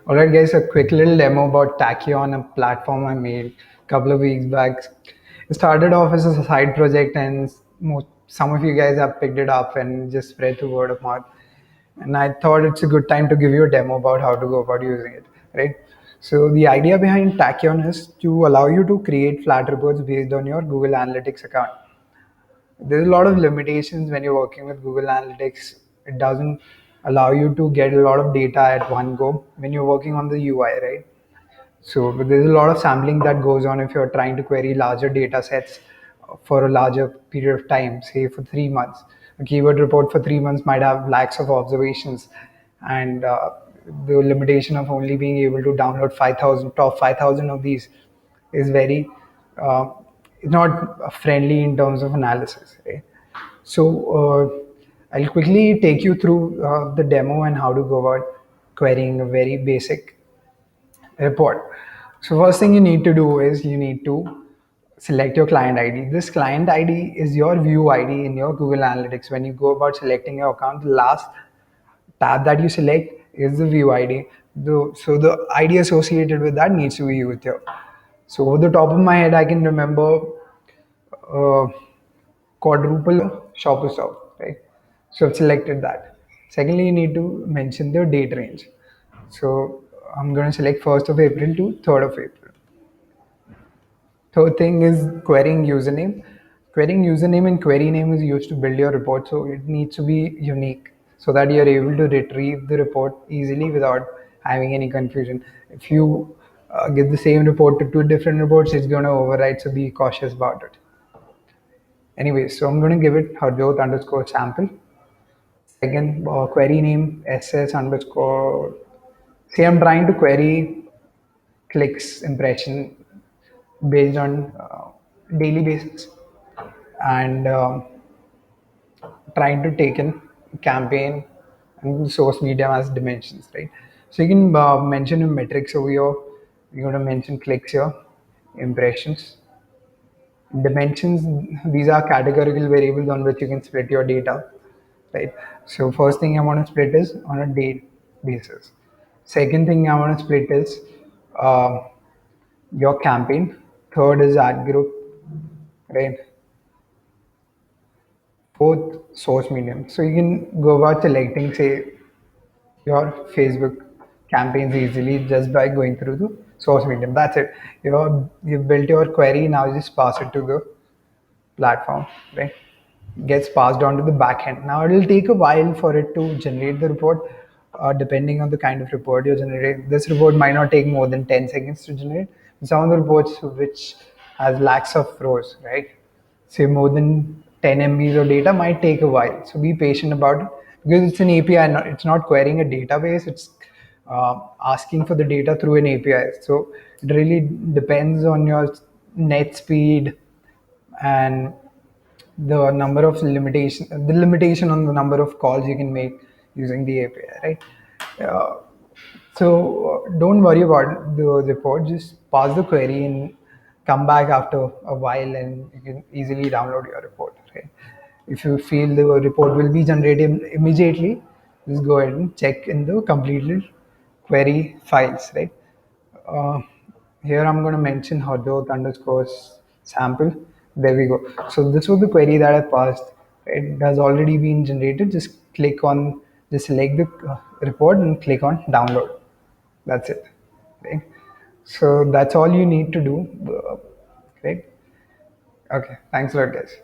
All right, guys, a quick little demo about Tachyon, a platform I made a couple of weeks back. It started off as a side project, and some of you guys have picked it up and just spread the word of mouth. And I thought it's a good time to give you a demo about how to go about using it, right? So the idea behind Tachyon is to allow you to create flat reports based on your Google Analytics account. There's a lot of limitations when you're working with Google Analytics. It doesn't allow you to get a lot of data at one go when you're working on the UI, right? So but there's a lot of sampling that goes on if you're trying to query larger data sets for a larger period of time, say for 3 months. A keyword report for 3 months might have lakhs of observations, and the limitation of only being able to download 5,000 top 5,000 of these is very uh, not friendly in terms of analysis. Right? So I'll quickly take you through the demo and how to go about querying a very basic report. So first thing you need to do is you need to select your client ID. This client ID is your view ID in your Google Analytics. When you go about selecting your account, the last tab that you select is the view ID. So the ID associated with that needs to be used here. So over the top of my head, I can remember uh, quadruple shopper stop, right? So I've selected that. Secondly, you need to mention the date range. So I'm going to select 1st of April to 3rd of April. Third thing is querying username. Querying username and query name is used to build your report, so it needs to be unique so that you're able to retrieve the report easily without having any confusion. If you give the same report to two different reports, it's going to overwrite, so be cautious about it. Anyway, so I'm going to give it Harjot underscore sample. Second, query name SS underscore. Say I'm trying to query clicks impression based on daily basis, and trying to take in campaign and source medium as dimensions, right? So you can mention your metrics over here. You're going to mention clicks here, impressions, dimensions. These are categorical variables on which you can split your data, right? So first thing I want to split is on a date basis. Second thing I want to split is uh, your campaign. Third is ad group, right? Fourth, source medium. So you can go about selecting, say, your Facebook campaigns easily just by going through the source medium. That's it. You've built your query, now you just pass it to the platform, right? Gets passed on to the backend. Now it'll take a while for it to generate the report, depending on the kind of report you're generating. This report might not take more than 10 seconds to generate. Some of the reports which has lakhs of rows, right? Say more than 10 MBs of data might take a while. So be patient about it because it's an API. It's not querying a database. It's asking for the data through an API. So it really depends on your net speed and the limitation on the number of calls you can make using the API, right? Uh, so don't worry about the report. Just pass the query and come back after a while, and you can easily download your report. Right? If you feel the report will be generated immediately, just go ahead and check in the completed query files. Right? Uh, Here I'm going to mention Hardot underscore sample. There we go. So this was the query that I passed. It has already been generated. Just select the report and click on download. That's it. Right? So that's all you need to do. Right? Okay. Thanks a lot, guys.